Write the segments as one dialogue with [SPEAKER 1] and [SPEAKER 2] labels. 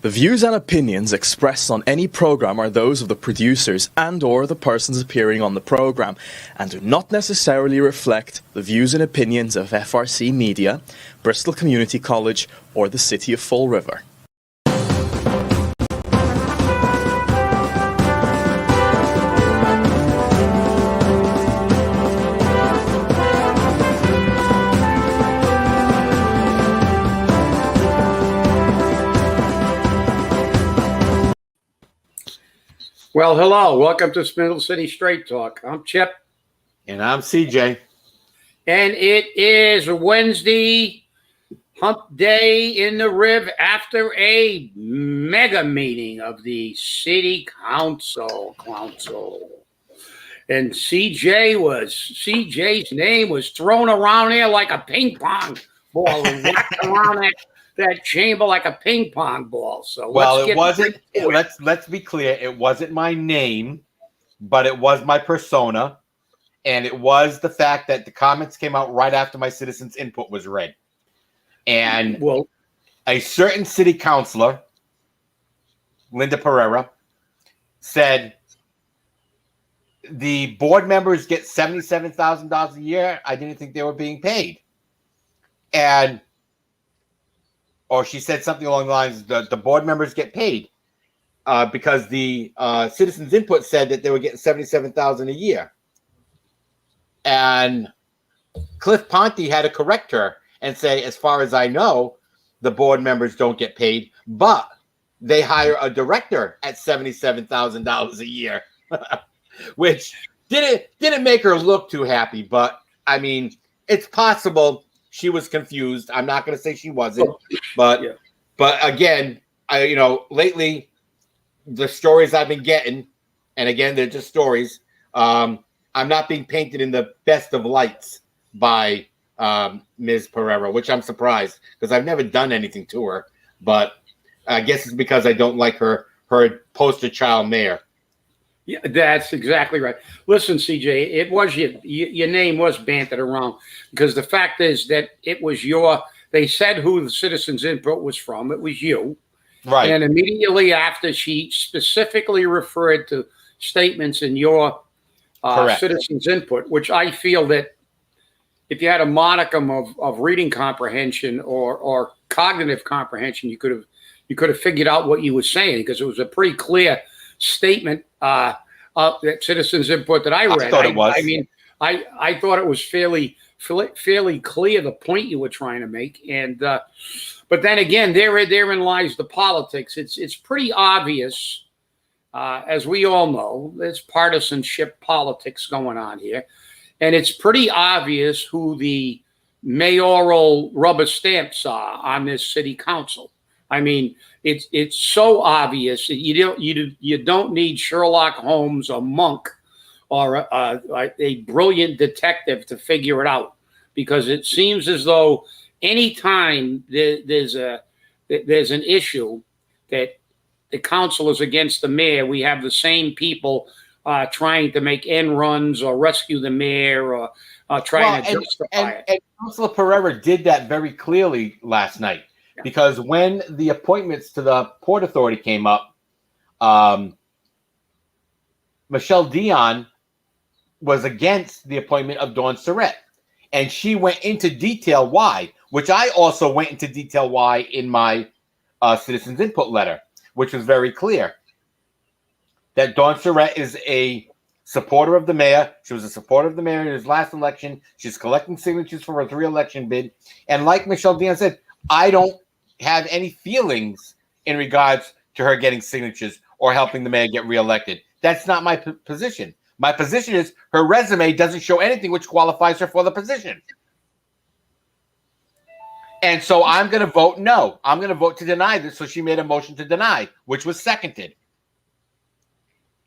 [SPEAKER 1] The views and opinions expressed on any program are those of the producers and/or the persons appearing on the program, and do not necessarily reflect the views and opinions of FRC Media, Bristol Community College, or the City of Fall River.
[SPEAKER 2] Well, hello. Welcome to Spindle City Straight Talk. I'm Chip.
[SPEAKER 3] And I'm CJ.
[SPEAKER 2] And it is Wednesday, hump day in the Riv after a mega meeting of the City Council. And CJ's name was thrown around there like a ping pong ball and whacked around that chamber like a ping pong ball. So
[SPEAKER 3] it wasn't. Let's be clear. It wasn't my name, but it was my persona, and it was the fact that the comments came out right after my citizens' input was read, and a certain city councilor, Linda Pereira, said the board members get $77,000 a year. I didn't think they were being paid, or she said something along the lines that the board members get paid because the citizens' input said that they were getting $77,000 a year. And Cliff Ponte had to correct her and say, as far as I know, the board members don't get paid, but they hire a director at $77,000 a year, which didn't make her look too happy. But, I mean, it's possible she was confused. I'm not going to say she wasn't, but again, lately the stories I've been getting, and again, they're just stories. I'm not being painted in the best of lights by Ms. Pereira, which I'm surprised because I've never done anything to her. But I guess it's because I don't like her poster child mayor.
[SPEAKER 2] Yeah, that's exactly right. Listen, CJ, it was your name was bantered around because the fact is that it was they said who the citizens' input was from. It was you.
[SPEAKER 3] Right.
[SPEAKER 2] And immediately after, she specifically referred to statements in your citizens' input, which I feel that if you had a modicum of reading comprehension or cognitive comprehension, you could have figured out what you were saying because it was a pretty clear statement that citizens' input that I read.
[SPEAKER 3] I thought it was.
[SPEAKER 2] I mean, I thought it was fairly clear the point you were trying to make, and but then again, therein lies the politics. It's pretty obvious, as we all know, there's partisanship politics going on here, and it's pretty obvious who the mayoral rubber stamps are on this city council. I mean, it's so obvious that you don't need Sherlock Holmes or Monk or a brilliant detective to figure it out, because it seems as though anytime there's an issue that the council is against the mayor, we have the same people trying to make end runs or rescue the mayor or trying to justify it.
[SPEAKER 3] And Councilor Pereira did that very clearly last night. Because when the appointments to the Port Authority came up, Michelle Dionne was against the appointment of Dawn Surratt. And she went into detail why, which I also went into detail why in my citizens' input letter, which was very clear. That Dawn Surratt is a supporter of the mayor. She was a supporter of the mayor in his last election. She's collecting signatures for her re-election bid. And like Michelle Dionne said, I don't have any feelings in regards to her getting signatures or helping the mayor get reelected. That's not my position. My position is her resume doesn't show anything which qualifies her for the position. And so I'm going to vote no. I'm going to vote to deny this. So she made a motion to deny, which was seconded.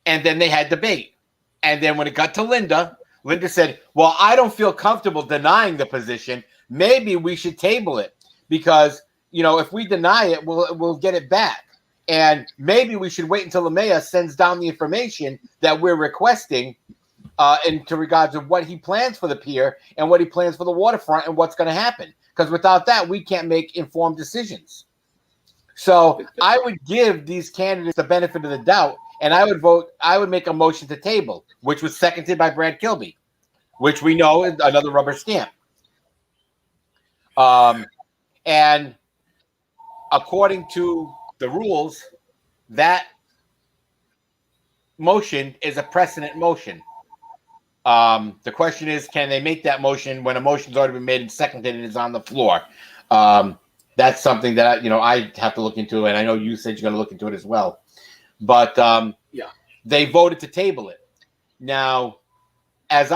[SPEAKER 3] And then they had debate. And then when it got to Linda said, well, I don't feel comfortable denying the position. Maybe we should table it. Because, if we deny it, we'll get it back. And maybe we should wait until the mayor sends down the information that we're requesting into regards of what he plans for the pier and what he plans for the waterfront and what's going to happen. Because without that, we can't make informed decisions. So I would give these candidates the benefit of the doubt, and I would make a motion to table, which was seconded by Brad Kilby, which we know is another rubber stamp. And according to the rules, that motion is a precedent motion. The question is, can they make that motion when a motion's already been made and seconded and is on the floor? That's something that I have to look into, and I know you said you're going to look into it as well. But they voted to table it. Now, as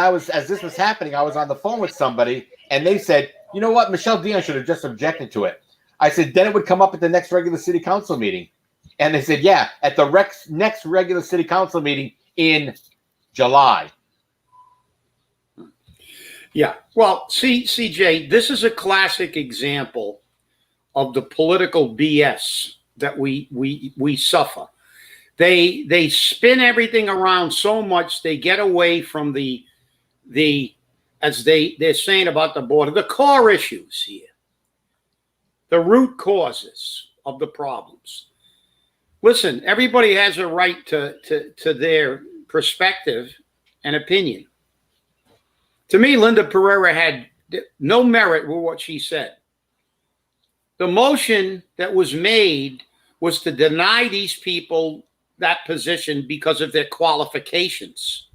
[SPEAKER 3] this was happening, I was on the phone with somebody, and they said, "You know what? Michelle Dionne should have just objected to it." I said, "Then it would come up at the next regular city council meeting." And they said, "Yeah, at the next regular city council meeting in July."
[SPEAKER 2] Yeah. Well, see, CJ, this is a classic example of the political BS that we suffer. They spin everything around so much they get away from the as they're saying about the border, the core issues here, the root causes of the problems. Listen, everybody has a right to their perspective and opinion. To me, Linda Pereira had no merit with what she said. The motion that was made was to deny these people that position because of their qualifications,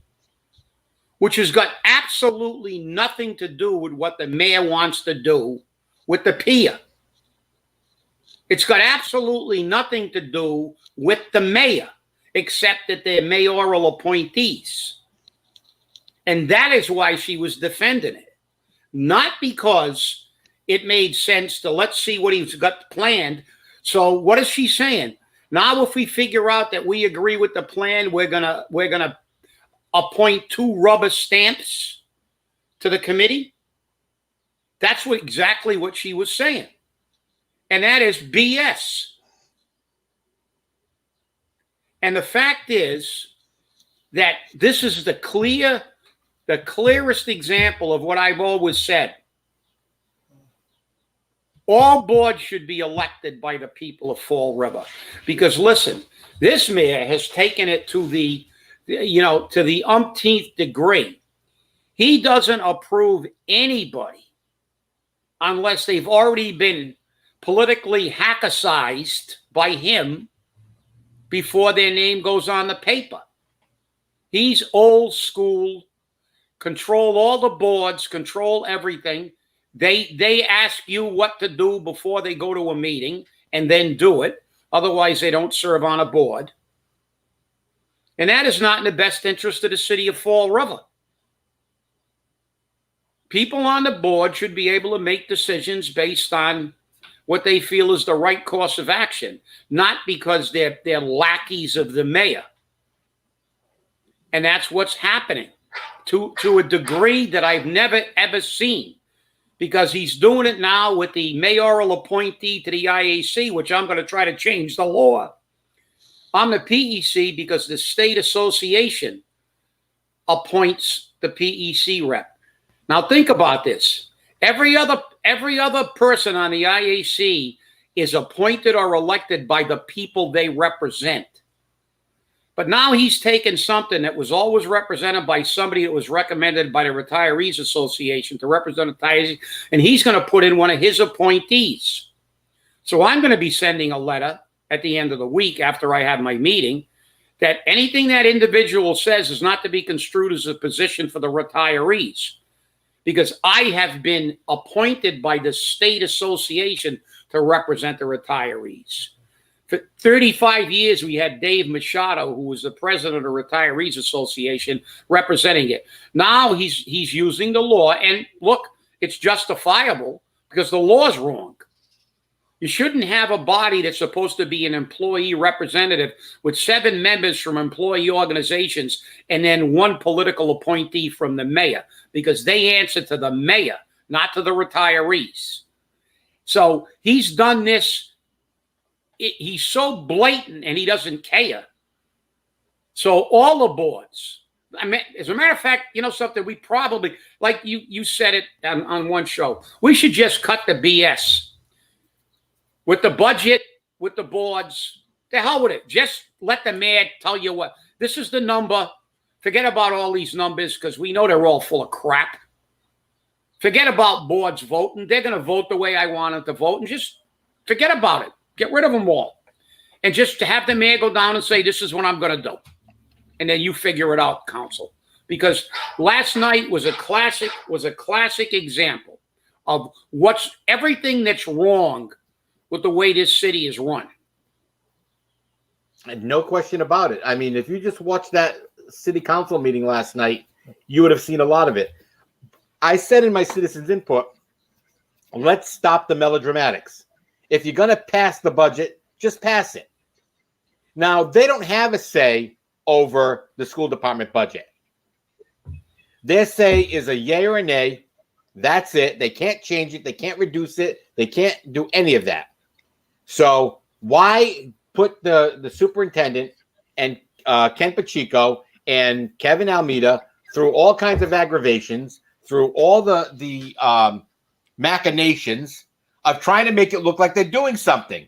[SPEAKER 2] which has got absolutely nothing to do with what the mayor wants to do with the PIA. It's got absolutely nothing to do with the mayor, except that they're mayoral appointees. And that is why she was defending it. Not because it made sense to let's see what he's got planned. So what is she saying? Now, if we figure out that we agree with the plan, we're gonna appoint 2 rubber stamps to the committee. That's exactly what she was saying. And that is BS. And the fact is that this is the clearest example of what I've always said. All boards should be elected by the people of Fall River. Because listen, this mayor has taken it to the umpteenth degree. He doesn't approve anybody unless they've already been politically hackasized by him before their name goes on the paper. He's old school, control all the boards, control everything. They ask you what to do before they go to a meeting and then do it. Otherwise, they don't serve on a board. And that is not in the best interest of the city of Fall River. People on the board should be able to make decisions based on what they feel is the right course of action, not because they're lackeys of the mayor. And that's what's happening to a degree that I've never, ever seen, because he's doing it now with the mayoral appointee to the IAC, which I'm going to try to change the law. I'm the PEC because the state association appoints the PEC rep. Now think about this. Every other person on the IAC is appointed or elected by the people they represent. But now he's taken something that was always represented by somebody that was recommended by the Retirees Association to represent the retirees, and he's going to put in one of his appointees. So I'm going to be sending a letter at the end of the week after I have my meeting that anything that individual says is not to be construed as a position for the retirees, because I have been appointed by the state association to represent the retirees. For 35 years, we had Dave Machado, who was the president of the Retirees Association, representing it. Now he's using the law, and look, it's justifiable because the law is wrong. You shouldn't have a body that's supposed to be an employee representative with 7 members from employee organizations and then 1 political appointee from the mayor, because they answer to the mayor, not to the retirees. So he's done this. He's so blatant and he doesn't care. So all the boards, I mean, as a matter of fact, you know something, we probably, like you said it on one show, we should just cut the BS. With the budget, with the boards. The hell with it. Just let the mayor tell you what. This is the number. Forget about all these numbers because we know they're all full of crap. Forget about boards voting. They're going to vote the way I want them to vote, and just forget about it. Get rid of them all. And just to have the mayor go down and say, this is what I'm going to do. And then you figure it out, council. Because last night was a classic example of everything that's wrong with the way this city is run.
[SPEAKER 3] And no question about it. I mean, if you just watched that city council meeting last night, you would have seen a lot of it. I said in my citizens input, let's stop the melodramatics. If you're going to pass the budget, just pass it. Now, they don't have a say over the school department budget. Their say is a yay or a nay. That's it. They can't change it. They can't reduce it. They can't do any of that. So why put the superintendent and Ken Pacheco and Kevin Almeida through all kinds of aggravations, through all the machinations of trying to make it look like they're doing something?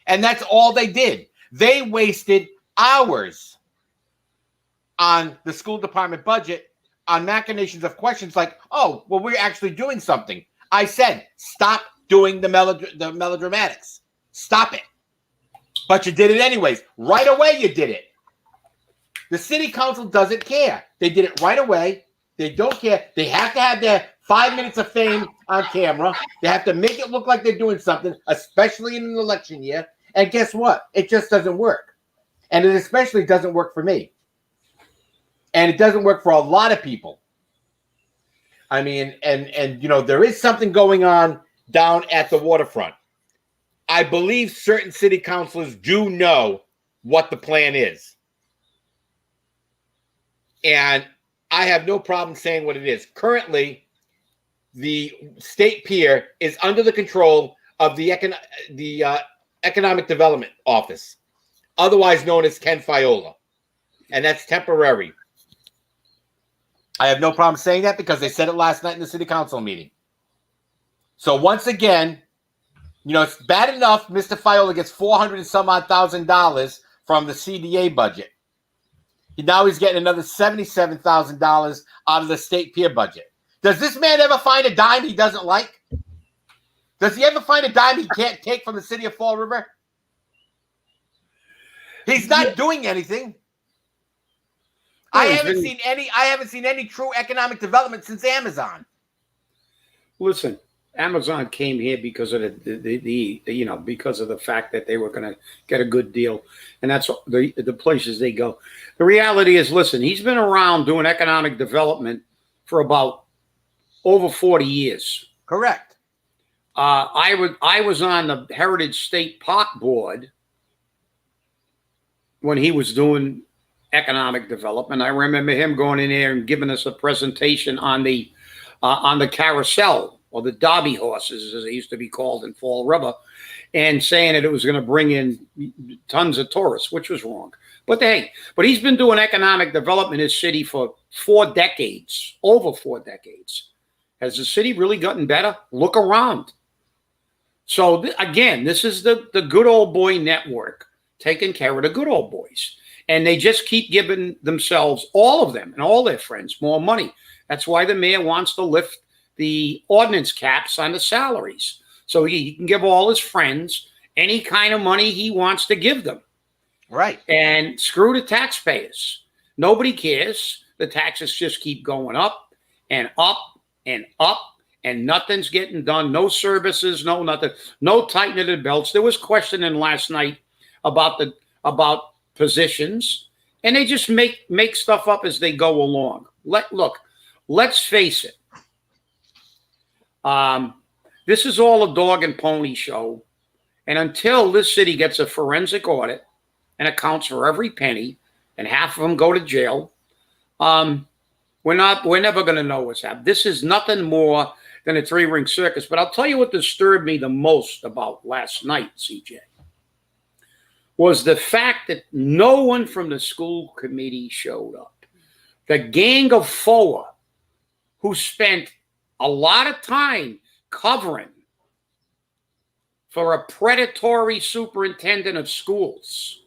[SPEAKER 3] And that's all they did. They wasted hours on the school department budget on machinations of questions like, oh, well, we're actually doing something. I said, stop doing the melodramatics. Stop it. But you did it anyways. Right away, you did it. The city council doesn't care. They did it right away. They don't care. They have to have their 5 minutes of fame on camera. They have to make it look like they're doing something, especially in an election year. And guess what? It just doesn't work. And it especially doesn't work for me. And it doesn't work for a lot of people. I mean, and you know, there is something going on down at the waterfront. I believe certain city councilors do know what the plan is. And I have no problem saying what it is. Currently, the state pier is under the control of the Economic Development Office, otherwise known as Ken Fiola. And that's temporary. I have no problem saying that because they said it last night in the city council meeting. So once again, you know, it's bad enough Mr. Fiola gets $400 and some odd thousand from the CDA budget. Now he's getting another $77,000 out of the state pier budget. Does this man ever find a dime he doesn't like? Does he ever find a dime he can't take from the city of Fall River? He's not doing anything. I haven't seen any true economic development since Amazon.
[SPEAKER 2] Listen, Amazon came here because of because of the fact that they were going to get a good deal, and that's the places they go. The reality is, listen, he's been around doing economic development for about over 40 years.
[SPEAKER 3] Correct.
[SPEAKER 2] I was on the Heritage State Park Board when he was doing economic development. I remember him going in there and giving us a presentation on the carousel, or the Derby horses, as they used to be called in Fall River, and saying that it was going to bring in tons of tourists, which was wrong. But he's been doing economic development in his city for 4 decades, over 4 decades. Has the city really gotten better? Look around. So again, this is the good old boy network taking care of the good old boys. And they just keep giving themselves, all of them and all their friends, more money. That's why the mayor wants to lift the ordinance caps on the salaries, so he can give all his friends any kind of money he wants to give them.
[SPEAKER 3] Right. And
[SPEAKER 2] screw the taxpayers. Nobody cares. The taxes just keep going up and up and up, and nothing's getting done. No services, no nothing, no tightening of the belts. There was questioning last night about positions, and they just make stuff up as they go along. Let's face it. This is all a dog and pony show, and until this city gets a forensic audit and accounts for every penny, and half of them go to jail, we're never going to know what's happened. This is nothing more than a 3-ring circus. But I'll tell you what disturbed me the most about last night, CJ, was the fact that no one from the school committee showed up. The gang of FOA, who spent a lot of time covering for a predatory superintendent of schools.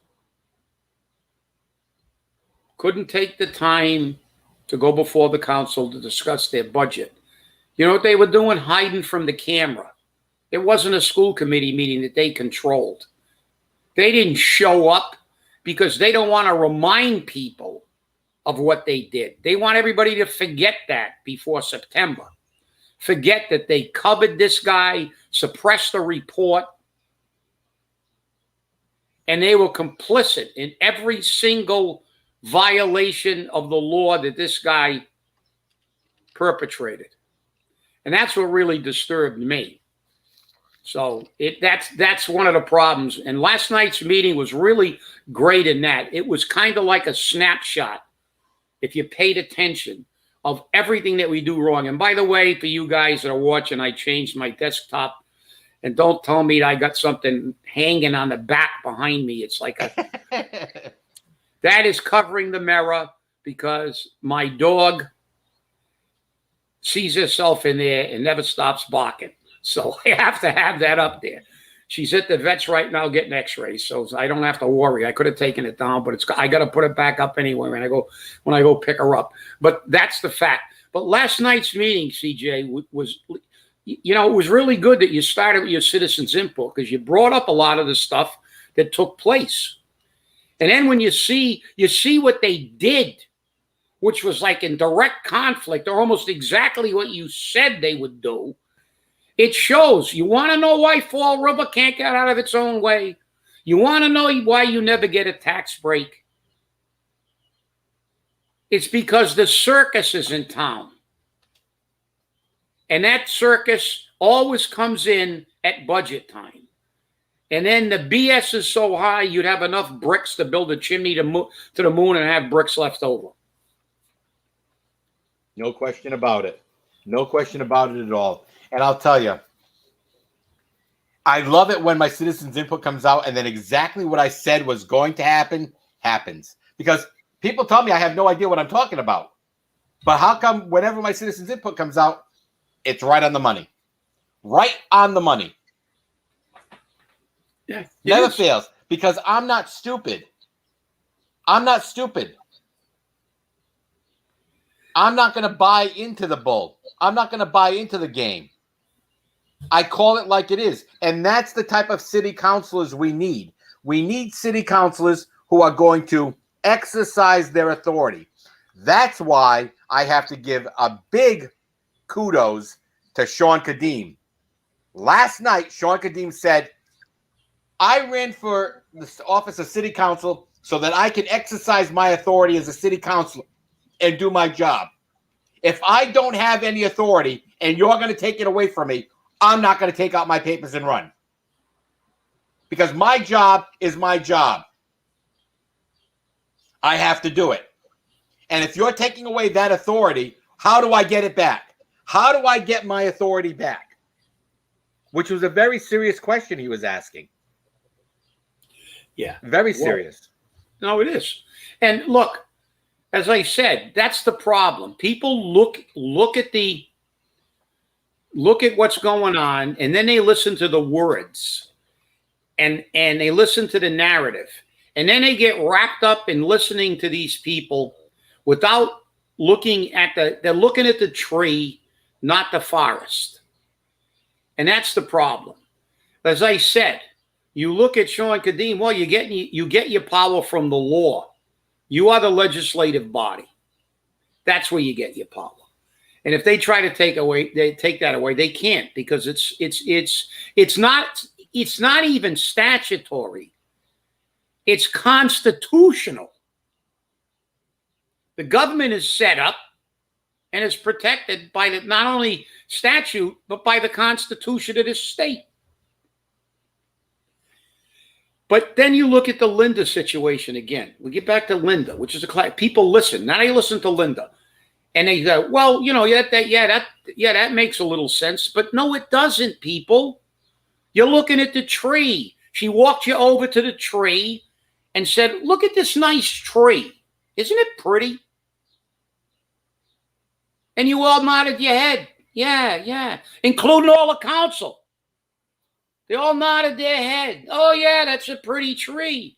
[SPEAKER 2] Couldn't take the time to go before the council to discuss their budget. You know what they were doing? Hiding from the camera. It wasn't a school committee meeting that they controlled. They didn't show up because they don't want to remind people of what they did. They want everybody to forget that before September. Forget that they covered this guy, suppressed the report, and they were complicit in every single violation of the law that this guy perpetrated. And that's what really disturbed me. So that's one of the problems. And last night's meeting was really great in that. It was kind of like a snapshot, if you paid attention, of everything that we do wrong. And by the way, for you guys that are watching, I changed my desktop. And don't tell me that I got something hanging on the back behind me. It's like a... That is covering the mirror because my dog sees herself in there and never stops barking. So I have to have that up there. She's at the vet's right now getting x-rays, so I don't have to worry. I could have taken it down, but I got to put it back up anyway when I go pick her up. But that's the fact. But last night's meeting, CJ, was, you know, it was really good that you started with your citizens' input because you brought up a lot of the stuff that took place. And then when you see what they did, which was like in direct conflict or almost exactly what you said they would do, it shows. You want to know why Fall River can't get out of its own way? You want to know why you never get a tax break? It's because the circus is in town. And that circus always comes in at budget time. And then the BS is so high, you'd have enough bricks to build a chimney to the moon and have bricks left over.
[SPEAKER 3] No question about it. No question about it at all. And I'll tell you, I love it when my citizens' input comes out and then exactly what I said was going to happen, happens. Because people tell me I have no idea what I'm talking about. But how come whenever my citizens' input comes out, it's right on the money? Right on the money.
[SPEAKER 2] Yeah,
[SPEAKER 3] never fails. Because I'm not stupid. I'm not stupid. I'm not going to buy into the bull. I'm not going to buy into the game. I call it like it is. And that's the type of city councilors we need. We need city councilors who are going to exercise their authority. That's why I have to give a big kudos to Shawn Cadime. Last night, Shawn Cadime said, I ran for the office of city council so that I can exercise my authority as a city councilor and do my job. If I don't have any authority and you're going to take it away from me, I'm not going to take out my papers and run. Because my job is my job. I have to do it. And if you're taking away that authority, how do I get it back? How do I get my authority back? Which was a very serious question he was asking.
[SPEAKER 2] Yeah.
[SPEAKER 3] Very serious.
[SPEAKER 2] No, it is. And look, as I said, that's the problem. People look at what's going on, and then they listen to the words, and they listen to the narrative, and then they get wrapped up in listening to these people without looking at they're looking at the tree, not the forest. And that's the problem. As I said, you look at Shawn Cadime, well, you get your power from the law. You are the legislative body. That's where you get your power. And if they try to take that away, they can't, because it's not even statutory. It's constitutional. The government is set up and is protected by not only statute, but by the Constitution of this state. But then you look at the Linda situation again. We get back to Linda, which is people listen. Now they listen to Linda. And they go, well, you know, that makes a little sense. But no, it doesn't, people. You're looking at the tree. She walked you over to the tree and said, look at this nice tree. Isn't it pretty? And you all nodded your head. Yeah, including all the council. They all nodded their head. Oh, yeah, that's a pretty tree.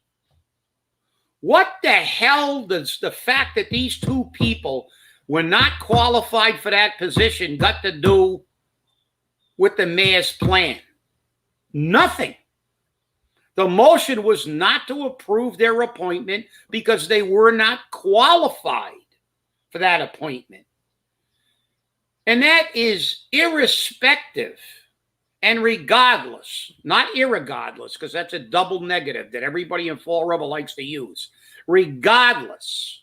[SPEAKER 2] What the hell does the fact that these two people were not qualified for that position got to do with the mayor's plan? Nothing. The motion was not to approve their appointment because they were not qualified for that appointment. And that is irrespective and regardless, not irregardless, because that's a double negative that everybody in Fall River likes to use, regardless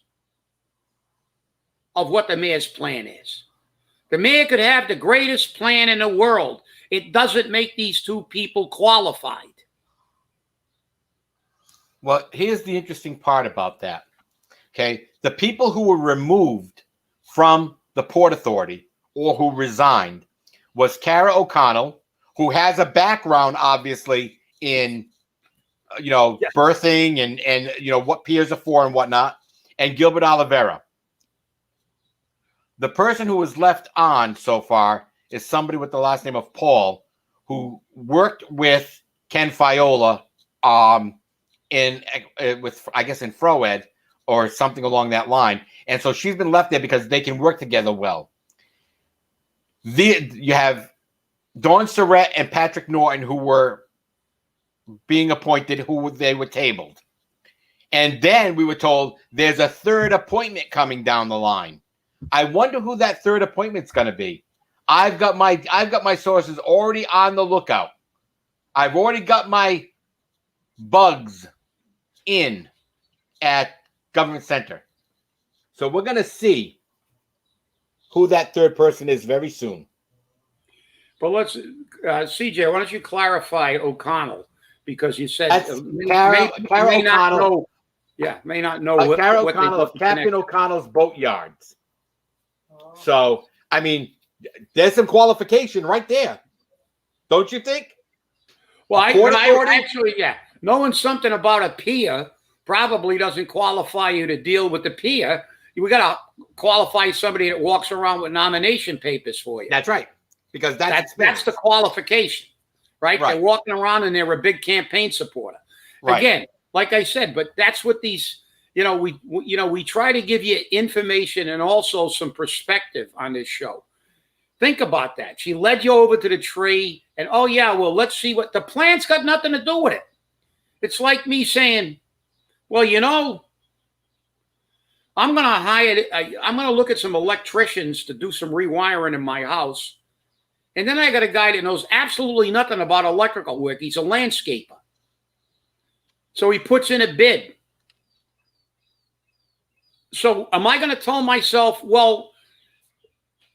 [SPEAKER 2] of what the mayor's plan is. The mayor could have the greatest plan in the world. It doesn't make these two people qualified.
[SPEAKER 3] Well, here's the interesting part about that. Okay. The people who were removed from the Port Authority or who resigned was Cara O'Connell, who has a background, obviously, in, birthing and what peers are for and whatnot, and Gilbert Oliveira. The person who was left on so far is somebody with the last name of Paul, who worked with Ken Fiola in Froed or something along that line. And so she's been left there because they can work together well. You have Dawn Surratt and Patrick Norton, who were being appointed, who they were tabled. And then we were told there's a third appointment coming down the line. I wonder who that third appointment's going to be. I've got my sources already on the lookout. I've already got my bugs in at Government Center. So we're going to see who that third person is very soon.
[SPEAKER 2] But let's, CJ, why don't you clarify O'Connell? Because you said
[SPEAKER 3] Cara
[SPEAKER 2] may not
[SPEAKER 3] O'Connell.
[SPEAKER 2] know. Yeah, may not know what
[SPEAKER 3] O'Connell of Captain O'Connell's Boatyards. So, I mean, there's some qualification right there. Don't you think?
[SPEAKER 2] Well, I would actually, knowing something about a peer probably doesn't qualify you to deal with the peer. We got to qualify somebody that walks around with nomination papers for you.
[SPEAKER 3] That's right. Because that's
[SPEAKER 2] the qualification, right? They're walking around and they're a big campaign supporter. Right. Again, like I said, but that's what these, we try to give you information and also some perspective on this show. Think about that. She led you over to the tree and, let's see what the plan's got nothing to do with it. It's like me saying, well, I'm going to look at some electricians to do some rewiring in my house. And then I got a guy that knows absolutely nothing about electrical work. He's a landscaper. So he puts in a bid. So am I going to tell myself, well,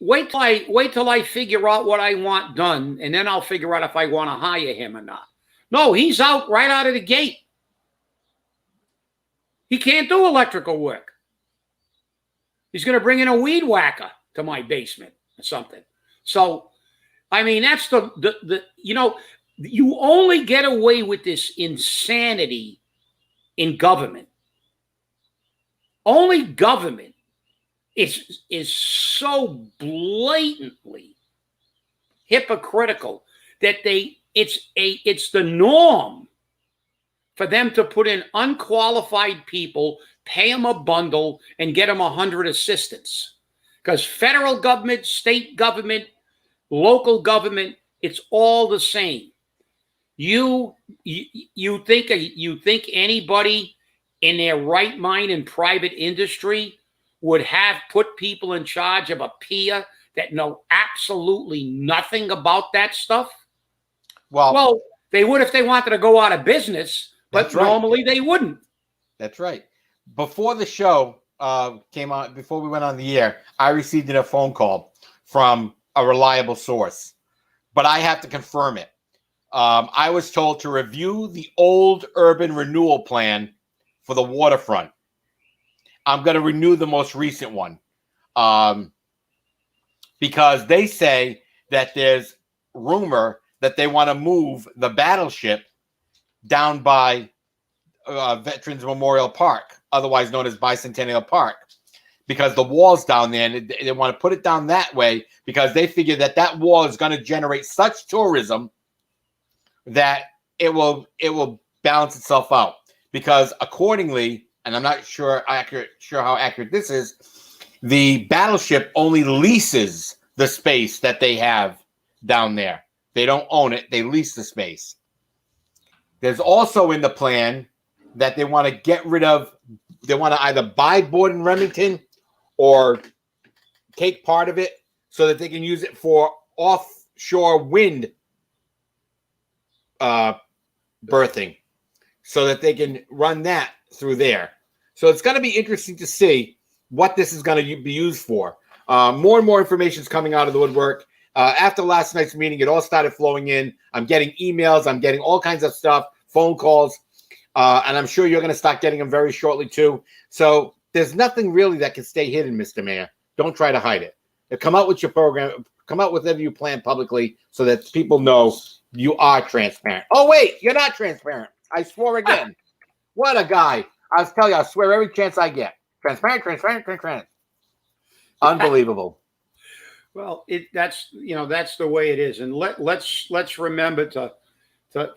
[SPEAKER 2] wait till I figure out what I want done, and then I'll figure out if I want to hire him or not? No, he's out right out of the gate. He can't do electrical work. He's going to bring in a weed whacker to my basement or something. So, I mean, that's you only get away with this insanity in government. Only government is so blatantly hypocritical that it's the norm for them to put in unqualified people, pay them a bundle, and get them 100 assistants. Because federal government, state government, local government, it's all the same. You think anybody in their right mind in private industry would have put people in charge of a peer that know absolutely nothing about that stuff? Well, they would if they wanted to go out of business, but normally they wouldn't.
[SPEAKER 3] That's right. Before the show came on, before we went on the air, I received a phone call from a reliable source, but I have to confirm it. I was told to review the old urban renewal plan for the waterfront. I'm going to renew the most recent one because they say that there's rumor that they want to move the battleship down by Veterans Memorial Park, otherwise known as Bicentennial Park, because the wall's down there, and they want to put it down that way because they figure that wall is going to generate such tourism that it will balance itself out, because accordingly, and I'm not sure how accurate this is, the battleship only leases the space that they have down there. They don't own it. They lease the space. There's also in the plan that they want to get rid of, they want to either buy Borden Remington or take part of it so that they can use it for offshore wind berthing, so that they can run that through there. So it's going to be interesting to see what this is going to be used for. More and more information is coming out of the woodwork. After last night's meeting, it all started flowing in. I'm getting emails. I'm getting all kinds of stuff, phone calls, and I'm sure you're going to start getting them very shortly too. So there's nothing really that can stay hidden, Mr. Mayor. Don't try to hide it. Come out with your program. Come out with whatever you plan publicly so that people know you are transparent. Oh, wait, you're not transparent. I swore again. What a guy. I'll tell you, I swear every chance I get. Transparent. Unbelievable.
[SPEAKER 2] Well, that's the way it is. And let's remember to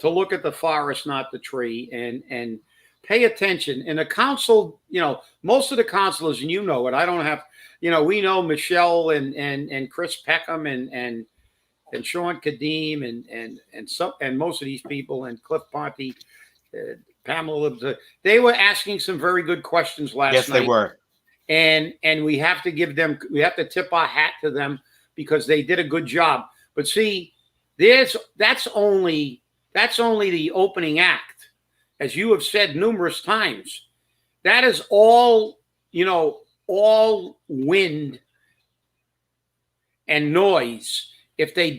[SPEAKER 2] look at the forest, not the tree, and pay attention. And the council, most of the councilors, and it, I don't have, we know Michelle and Chris Peckham and Shawn Cadime and most of these people, and Cliff Ponte, Pamela, they were asking some very good questions last night.
[SPEAKER 3] Yes, they were.
[SPEAKER 2] And we have to tip our hat to them because they did a good job. But see, that's only the opening act. As you have said numerous times, that is all wind and noise if they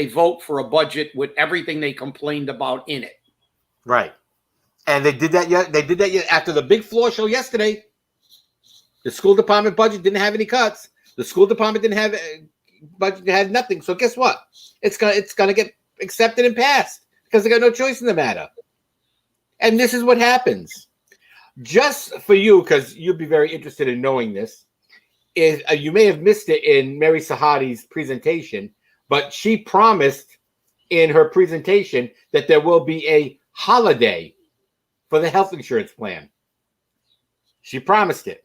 [SPEAKER 2] vote for a budget with everything they complained about in it.
[SPEAKER 3] Right. And they did that after the big floor show yesterday. The school department budget didn't have any cuts. The school department didn't have budget, had nothing. So guess what? It's gonna get accepted and passed because they got no choice in the matter. And this is what happens. Just for you, because you'd be very interested in knowing this, is you may have missed it in Mary Sahadi's presentation, but she promised in her presentation that there will be a holiday for the health insurance plan. She promised it.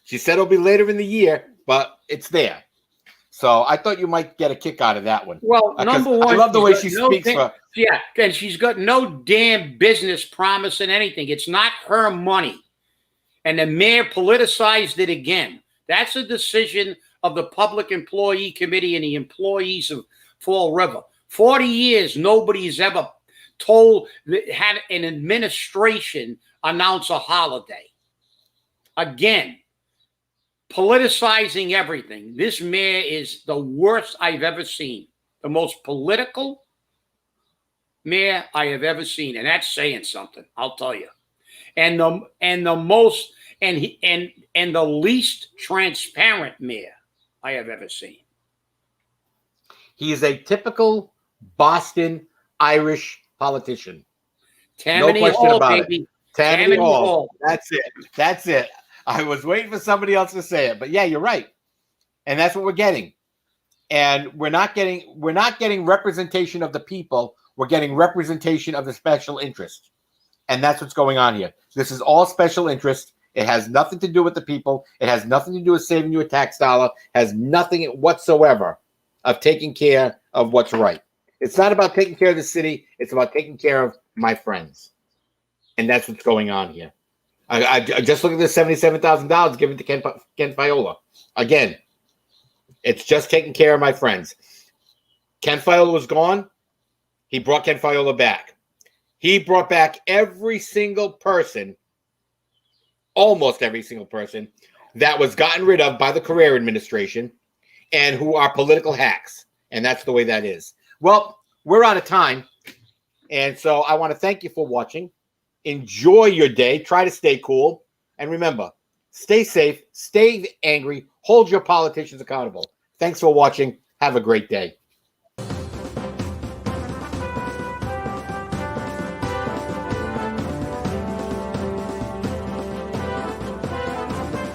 [SPEAKER 3] She said it'll be later in the year, but it's there. So I thought you might get a kick out of that one.
[SPEAKER 2] Well, number one,
[SPEAKER 3] I love the way she speaks.
[SPEAKER 2] Yeah, and she's got no damn business promising anything. It's not her money. And the mayor politicized it again. That's a decision of the Public Employee Committee and the employees of Fall River. 40 years, nobody's ever had an administration announce a holiday. Again, politicizing everything. This mayor is the worst I've ever seen. The most political mayor I have ever seen, and that's saying something, I'll tell you. And the most and the least transparent mayor I have ever seen.
[SPEAKER 3] He is a typical Boston Irish politician.
[SPEAKER 2] Tammany Hall, baby.
[SPEAKER 3] Tammany Hall. That's it. I was waiting for somebody else to say it, but yeah, you're right. And that's what we're getting. And we're not getting representation of the people. We're getting representation of the special interest. And that's what's going on here. This is all special interest. It has nothing to do with the people. It has nothing to do with saving you a tax dollar. It has nothing whatsoever of taking care of what's right. It's not about taking care of the city. It's about taking care of my friends. And that's what's going on here. I just look at the $77,000 given to Ken Fiola. Again, it's just taking care of my friends. Ken Fiola was gone. He brought Ken Fiola back. He brought back every single person, almost every single person, that was gotten rid of by the Carrera administration and who are political hacks. And that's the way that is. Well, we're out of time. And so I want to thank you for watching. Enjoy your day. Try to stay cool. And remember, stay safe, stay angry, hold your politicians accountable. Thanks for watching. Have a great day.